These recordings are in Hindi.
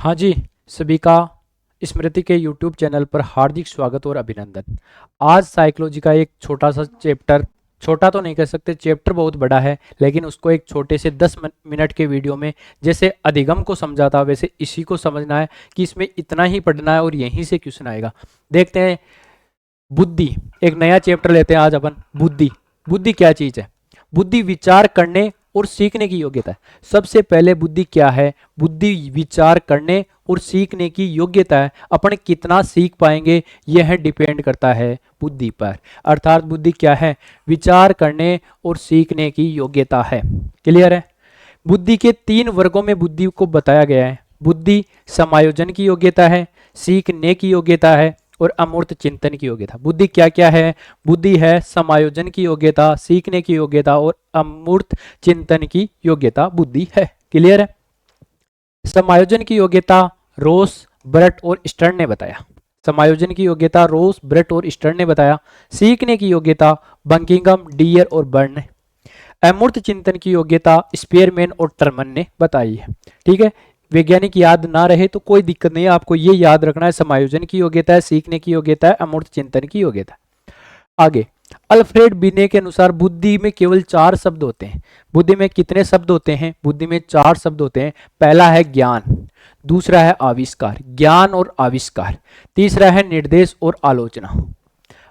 हाँ जी, सभी का स्मृति के यूट्यूब चैनल पर हार्दिक स्वागत और अभिनंदन। आज साइकोलॉजी का एक छोटा सा चैप्टर, छोटा तो नहीं कह सकते, चैप्टर बहुत बड़ा है, लेकिन उसको एक छोटे से 10 मिनट के वीडियो में जैसे अधिगम को समझा था वैसे इसी को समझना है कि इसमें इतना ही पढ़ना है और यहीं से क्वेश्चन आएगा। देखते हैं बुद्धि, एक नया चैप्टर लेते हैं आज अपन। बुद्धि, बुद्धि क्या चीज़ है? बुद्धि विचार करने और सीखने की योग्यता है। सबसे पहले बुद्धि क्या है? बुद्धि विचार करने और सीखने की योग्यता है। अपन कितना सीख पाएंगे यह डिपेंड करता है बुद्धि पर। अर्थात बुद्धि क्या है? विचार करने और सीखने की योग्यता है। क्लियर है? बुद्धि के 3 वर्गों में बुद्धि को बताया गया है। बुद्धि समायोजन की योग्यता है, सीखने की योग्यता है और अमूर्त चिंतन की योग्यता। बुद्धि क्या क्या है? बुद्धि है समायोजन की योग्यता, सीखने की योग्यता और अमूर्त चिंतन की योग्यता बुद्धि है। क्लियर है? समायोजन की योग्यता रोस, ब्रट और स्टर्न ने बताया। समायोजन की योग्यता रोस, ब्रट और स्टर्न ने बताया। सीखने की योग्यता बंकिंगम, डियर और बर्न ने। अमूर्त चिंतन की योग्यता स्पीयरमैन और टर्मन ने बताई है। ठीक है, वैज्ञानिक याद ना रहे तो कोई दिक्कत नहीं है, आपको ये याद रखना है। समायोजन की योग्यता है, सीखने की योग्यता है, अमूर्त चिंतन की योग्यता। आगे, अल्फ्रेड बिने के अनुसार बुद्धि में केवल 4 शब्द होते हैं। बुद्धि में कितने शब्द होते हैं? बुद्धि में 4 शब्द होते हैं। पहला है ज्ञान, दूसरा है आविष्कार, ज्ञान और आविष्कार। तीसरा है निर्देश और आलोचना।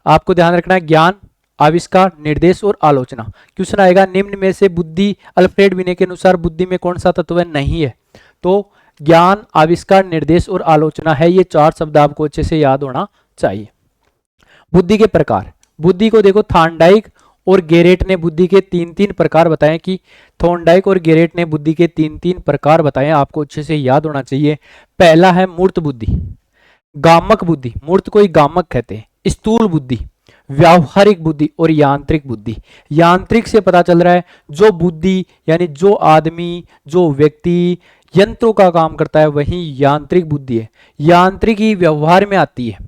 आपको ध्यान रखना है, ज्ञान, आविष्कार, निर्देश और आलोचना। क्वेश्चन आएगा निम्न में से बुद्धि, अल्फ्रेड बिने के अनुसार बुद्धि में कौन सा तत्व नहीं है? तो ज्ञान, आविष्कार, निर्देश और आलोचना है। ये 4 शब्द आपको अच्छे से याद होना चाहिए। बुद्धि के प्रकार, बुद्धि को देखो, थॉर्नडाइक और गेरेट ने बुद्धि के 3-3 प्रकार बताए कि थॉर्नडाइक और गेरेट ने बुद्धि के 3-3 प्रकार बताए, आपको अच्छे से याद होना चाहिए। पहला है मूर्त बुद्धि, गामक बुद्धि, मूर्त को ही गामक कहते हैं, स्थूल बुद्धि, व्यावहारिक बुद्धि और यांत्रिक बुद्धि। यांत्रिक से पता चल रहा है जो बुद्धि यानी जो आदमी, जो व्यक्ति यंत्रों का काम करता है वही यांत्रिक बुद्धि है। यांत्रिक ही व्यवहार में आती है।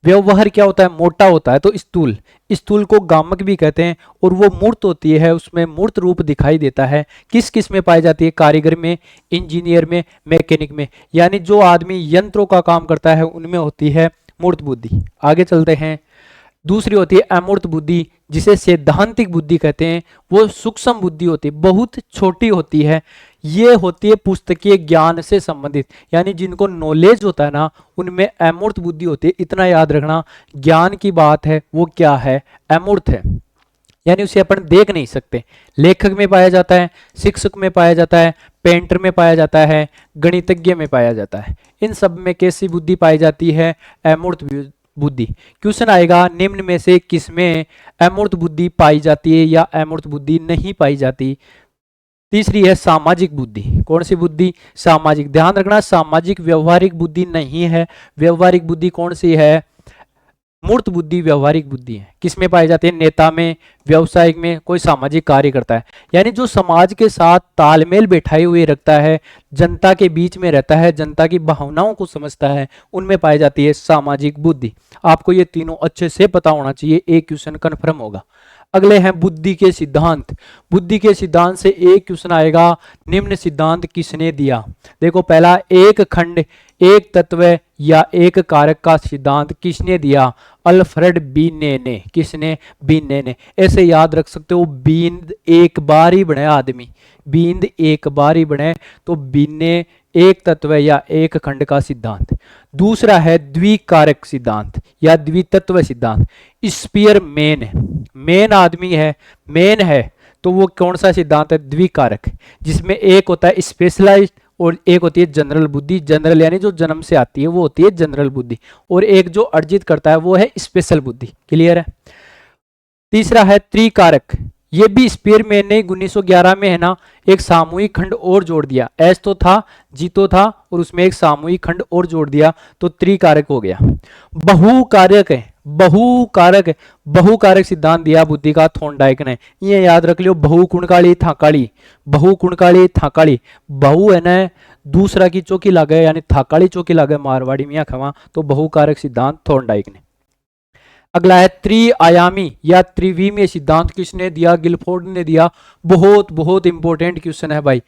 व्यवहार क्या होता है? मोटा होता है, तो स्थूल, स्थूल को गामक भी कहते हैं। और वो मूर्त होती है, उसमें मूर्त रूप दिखाई देता है। किस किस में पाई जाती है? कारीगर में, इंजीनियर में, मैकेनिक में, यानी जो आदमी यंत्रों का काम करता है उनमें होती है मूर्त बुद्धि। आगे चलते हैं, दूसरी होती है अमूर्त बुद्धि, जिसे सैद्धांतिक बुद्धि कहते हैं। वो सूक्ष्म बुद्धि होती है, बहुत छोटी होती है। ये होती है पुस्तकीय ज्ञान से संबंधित, यानी जिनको नॉलेज होता है ना उनमें अमूर्त बुद्धि होती है। इतना याद रखना, ज्ञान की बात है वो क्या है? अमूर्त है, यानी उसे अपन देख नहीं सकते। लेखक में पाया जाता है, शिक्षक में पाया जाता है, पेंटर में पाया जाता है, गणितज्ञ में पाया जाता है। इन सब में कैसी बुद्धि पाई जाती है? अमूर्त बुद्धि। क्वेश्चन आएगा निम्न में से किसमें अमूर्त बुद्धि पाई जाती है या अमूर्त बुद्धि नहीं पाई जाती? तीसरी है सामाजिक बुद्धि। कौन सी बुद्धि? सामाजिक। ध्यान रखना, सामाजिक व्यवहारिक बुद्धि नहीं है। व्यवहारिक बुद्धि कौन सी है? मूर्त बुद्धि व्यवहारिक बुद्धि है। किसमें पाई जाती है? नेता में, व्यवसायिक में, कोई सामाजिक कार्य करता है, यानी जो समाज के साथ तालमेल बैठाए हुए रखता है, जनता के बीच में रहता है, जनता की भावनाओं को समझता है, उनमें पाई जाती है सामाजिक बुद्धि। आपको ये तीनों अच्छे से पता होना चाहिए, एक क्वेश्चन कन्फर्म होगा। अगले हैं बुद्धि के सिद्धांत। बुद्धि के सिद्धांत से एक क्वेश्चन आएगा, निम्न सिद्धांत किसने दिया? देखो, पहला एक खंड, एक तत्व या एक कारक का सिद्धांत किसने दिया? अल्फ्रेड बीने ने। किसने? बीने ने। ऐसे याद रख सकते हो, बीन एक बार ही बने आदमी, बींद एक बार ही बने, तो बीने एक तत्व या एक खंड का सिद्धांत। दूसरा है द्विकारक सिद्धांत या द्वितत्व सिद्धांत। स्पीयर मेन, मेन आदमी है, मेन है, तो वो कौन सा सिद्धांत है? द्विकारक, जिसमें एक होता है स्पेशलाइज्ड और एक होती है जनरल बुद्धि। जनरल यानी जो जन्म से आती है वो होती है जनरल बुद्धि, और एक जो अर्जित करता है वो है स्पेशल बुद्धि। क्लियर है? तीसरा है त्रिकारक। ये भी स्पीयरमैन ने 1911 में है ना एक सामूहिक खंड और जोड़ दिया। एस तो था, जी तो था, और उसमें एक सामूहिक खंड और जोड़ दिया, तो त्रिकारक हो गया। बहुकारक है, बहुकारक है, बहुकारक सिद्धांत दिया बुद्धि का थॉर्नडाइक ने। ये याद रख लियो, बहुकुणकाली थाकाली, बहुकुणकाली थाकाली। बहु है ना दूसरा की चौकी लागे, यानी थाकाली चौकी लागे मारवाड़ी मियाँ खवा, तो बहुकारक सिद्धांत थॉर्नडाइक ने। अगला है त्रिआयामी या त्रिविमीय सिद्धांत किसने दिया? गिलफोर्ड ने दिया। बहुत बहुत इंपॉर्टेंट क्वेश्चन है भाई।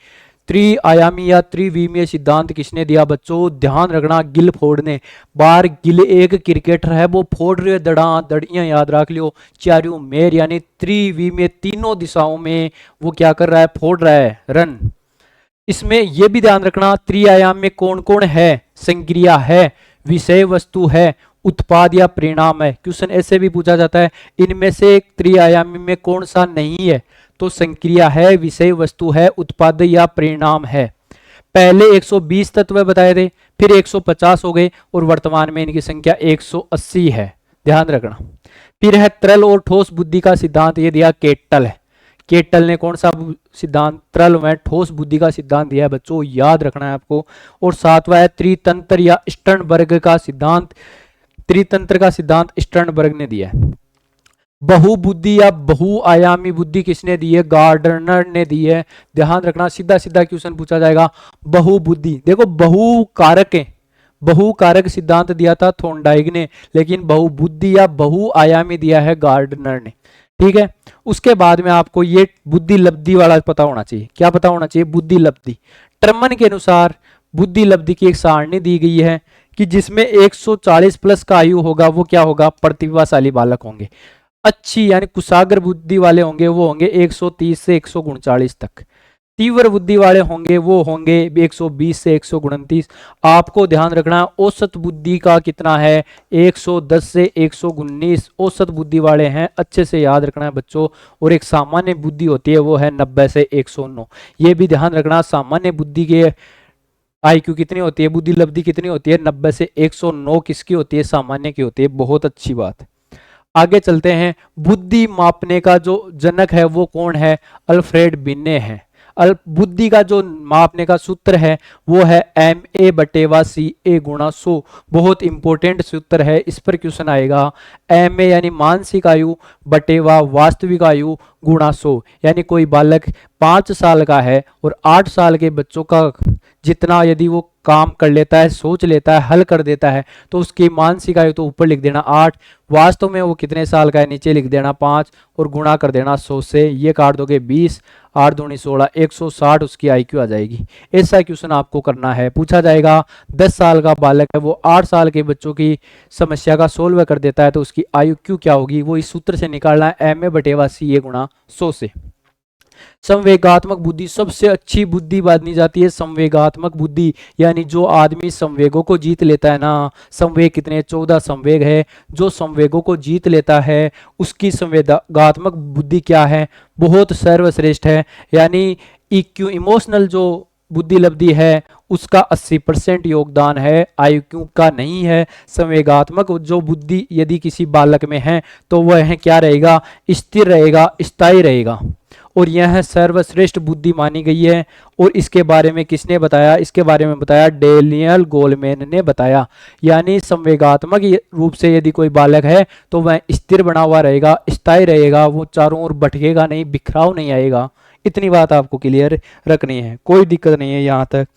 त्रिआयामी या त्रिविमीय सिद्धांत किसने दिया बच्चों? ध्यान रखना, गिलफोर्ड ने। बार गिल एक क्रिकेटर है, वो फोड़ रहे दड़ियां याद रख लियो, चारों मेर यानी त्रिविमीय, तीनों दिशाओं में वो क्या कर रहा है? फोड़ रहा है रन। इसमें यह भी ध्यान रखना त्रिआयाम में कौन कौन है? संक्रिया है, विषय वस्तु है, उत्पाद या परिणाम है। क्वेश्चन ऐसे भी पूछा जाता है, इनमें से त्रिआयामी में कौन सा नहीं है? तो संक्रिया है, विषय वस्तु है, उत्पाद या परिणाम है। पहले 120 तत्व बताए थे, फिर 150 हो गए और वर्तमान में इनकी संख्या 180 है, ध्यान रखना। फिर है तरल और ठोस बुद्धि का सिद्धांत, ये दिया केटल है। केटल ने कौन सा सिद्धांत? तरल में ठोस बुद्धि का सिद्धांत दिया है बच्चों, याद रखना है आपको। और सातवां है त्रितंत्र या स्टर्नबर्ग का सिद्धांत। त्रितंत्र का सिद्धांत स्टर्नबर्ग ने दिया है। बहुबुद्धि या बहुआयामी बुद्धि किसने दी है? गार्डनर ने दी है, ध्यान रखना। सीधा सीधा क्वेश्चन पूछा जाएगा। बहुबुद्धि देखो बहुकारक है, बहुकारक सिद्धांत दिया था थॉर्नडाइक ने, लेकिन बहुबुद्धि या बहुआयामी दिया है गार्डनर ने, ठीक है। उसके बाद में आपको ये बुद्धि लब्धि वाला पता होना चाहिए। क्या पता होना चाहिए? बुद्धि लब्धि। टर्मन के अनुसार बुद्धि लब्धि की एक सारणी दी गई है कि जिसमें 140 प्लस का आयु होगा वो क्या होगा? प्रतिभाशाली बालक होंगे। अच्छी यानी कुशाग्र बुद्धि वाले होंगे वो होंगे 130 से 139 तक। तीव्र बुद्धि वाले होंगे वो होंगे 120 से 129। आपको ध्यान रखना औसत बुद्धि का कितना है? 110 से 119 औसत बुद्धि वाले हैं, अच्छे से याद रखना है बच्चों। और एक सामान्य बुद्धि होती है वो है 90 से 109। ये भी ध्यान रखना, सामान्य बुद्धि के IQ कितनी होती है? बुद्धि लब्धि कितनी होती है? 90 से 109 किसकी होती है? सामान्य की होती है। बहुत अच्छी बात। आगे चलते हैं। बुद्धि मापने का जो जनक है वो कौन है? अल्फ्रेड बिन्ने है। बुद्धि का जो मापने का सूत्र है वो है MA/CA गुणा 100। बहुत इंपॉर्टेंट सूत्र है, इस पर क्वेश्चन आएगा। MA यानी मानसिक आयु बटेवा वास्तविक आयु गुणा 100। यानी कोई बालक 5 साल का है और 8 साल के बच्चों का जितना यदि वो काम कर लेता है, सोच लेता है, हल कर देता है, तो उसकी मानसिक आयु तो ऊपर लिख देना 8, वास्तव में वो कितने साल का है नीचे लिख देना 5 और गुणा कर देना 100 से। ये काट दोगे 20, 8 दूनी 16, 160 उसकी IQ आ जाएगी। ऐसा क्वेश्चन आपको करना है, पूछा जाएगा 10 साल का बालक है वो 8 साल के बच्चों की समस्या का सोल्व कर देता है तो उसकी IQ क्या होगी? वो इस सूत्र से निकालना है, MA/CA गुणा 100 से। संवेगात्मक बुद्धि सबसे अच्छी बुद्धि मानी जाती है। संवेगात्मक बुद्धि यानी जो आदमी संवेगों को जीत लेता है ना, संवेग कितने? 14 संवेग है। जो संवेगों को जीत लेता है उसकी संवेगात्मक बुद्धि क्या है? बहुत सर्वश्रेष्ठ है। यानी EQ इमोशनल जो बुद्धि लब्धि है उसका 80% योगदान है, IQ का नहीं है। संवेगात्मक जो बुद्धि यदि किसी बालक में है तो वह क्या रहेगा? स्थिर रहेगा, स्थायी रहेगा। और यह सर्वश्रेष्ठ बुद्धि मानी गई है। और इसके बारे में किसने बताया? इसके बारे में बताया डेनियल गोलमैन ने बताया। यानी संवेगात्मक रूप से यदि कोई बालक है तो वह स्थिर बना हुआ रहेगा, स्थायी रहेगा, वो चारों ओर भटकेगा नहीं, बिखराव नहीं आएगा। इतनी बात आपको क्लियर रखनी है, कोई दिक्कत नहीं है यहाँ तक।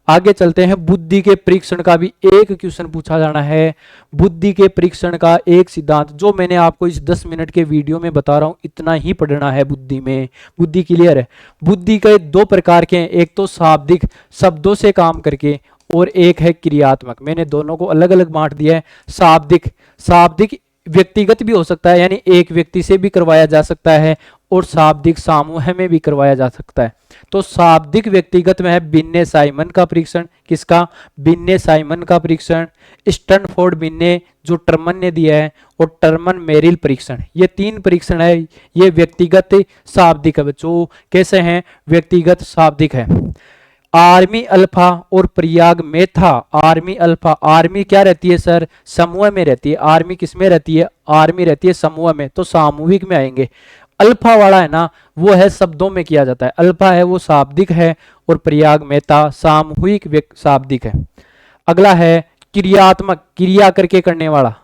आगे चलते हैं। बुद्धि के परीक्षण का भी एक क्वेश्चन पूछा जाना है। बुद्धि के परीक्षण का एक सिद्धांत जो मैंने आपको इस 10 मिनट के वीडियो में बता रहा हूं, इतना ही पढ़ना है बुद्धि में। बुद्धि क्लियर है। बुद्धि के 2 प्रकार के हैं, एक तो शाब्दिक शब्दों से काम करके और एक है क्रियात्मक। मैंने दोनों को अलग अलग बांट दिया है। शाब्दिक व्यक्तिगत भी हो सकता है, यानी एक व्यक्ति से भी करवाया जा सकता है, और शाब्दिक समूह में भी करवाया जा सकता है। तो शाब्दिक व्यक्तिगत में है बिन्ने साइमन का परीक्षण। किसका? बिन्ने साइमन का परीक्षण। स्टैनफोर्ड बिन्ने जो टर्मन ने दिया है, और टर्मन मेरिल परीक्षण। ये 3 परीक्षण है। ये व्यक्तिगत शाब्दिक है बच्चों। कैसे हैं? व्यक्तिगत शाब्दिक है। आर्मी अल्फा और प्रयाग मेथा। आर्मी अल्फा, आर्मी क्या रहती है सर? समूह में रहती है। आर्मी किस में रहती है? आर्मी रहती है समूह में, तो सामूहिक में आएंगे। अल्फा वाला है ना वो है शब्दों में किया जाता है। अल्फा है वो शाब्दिक है, और प्रयाग मेहता सामूहिक शाब्दिक है। अगला है क्रियात्मक, क्रिया करके करने वाला।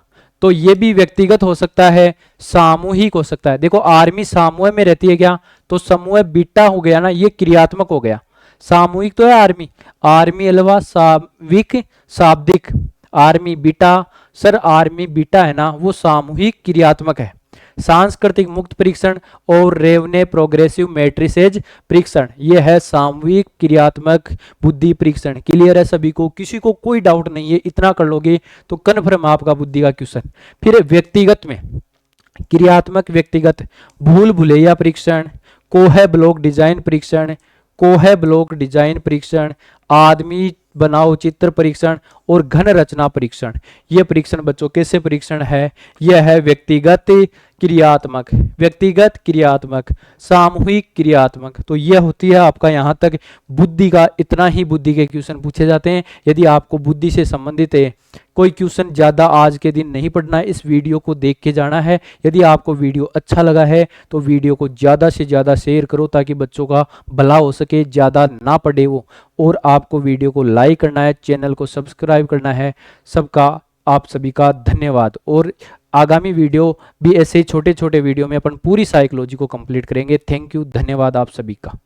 तो ये भी व्यक्तिगत हो सकता है, सामूहिक हो सकता है। देखो आर्मी समूह में रहती है क्या? तो समूह बीटा हो गया ना, ये क्रियात्मक हो गया। सामूहिक तो है आर्मी, आर्मी अल्फा सामूहिक शाब्दिक। Army beta, sir army beta है ना वो सामूहिक क्रियात्मक है। सांस्कृतिक मुक्त परीक्षण और रेवने प्रोग्रेसिव मैट्रिसेज परीक्षण। यह है सामूहिक क्रियात्मक बुद्धि परीक्षण। क्लियर है सभी को, किसी को कोई डाउट नहीं है, इतना कर लोगे तो कन्फर्म आपका बुद्धि का क्वेश्चन। फिर व्यक्तिगत में क्रियात्मक व्यक्तिगत भूल भुलैया परीक्षण, कोहे ब्लॉक डिजाइन परीक्षण, कोहे ब्लॉक डिजाइन परीक्षण, आदमी बनाओ चित्र परीक्षण और घन रचना परीक्षण। यह परीक्षण बच्चों कैसे परीक्षण है? यह है व्यक्तिगत क्रियात्मक, व्यक्तिगत क्रियात्मक, सामूहिक क्रियात्मक। तो यह होती है आपका यहाँ तक बुद्धि का, इतना ही बुद्धि के क्वेश्चन पूछे जाते हैं। यदि आपको बुद्धि से संबंधित है कोई क्वेश्चन ज़्यादा आज के दिन नहीं पढ़ना है, इस वीडियो को देख के जाना है। यदि आपको वीडियो अच्छा लगा है तो वीडियो को ज़्यादा से ज़्यादा शेयर करो ताकि बच्चों का भला हो सके, ज़्यादा ना पढ़े वो। और आपको वीडियो को लाइक करना है, चैनल को सब्सक्राइब करना है। सबका, आप सभी का धन्यवाद। और आगामी वीडियो भी ऐसे छोटे छोटे वीडियो में अपन पूरी साइकोलॉजी को कंप्लीट करेंगे। थैंक यू, धन्यवाद आप सभी का।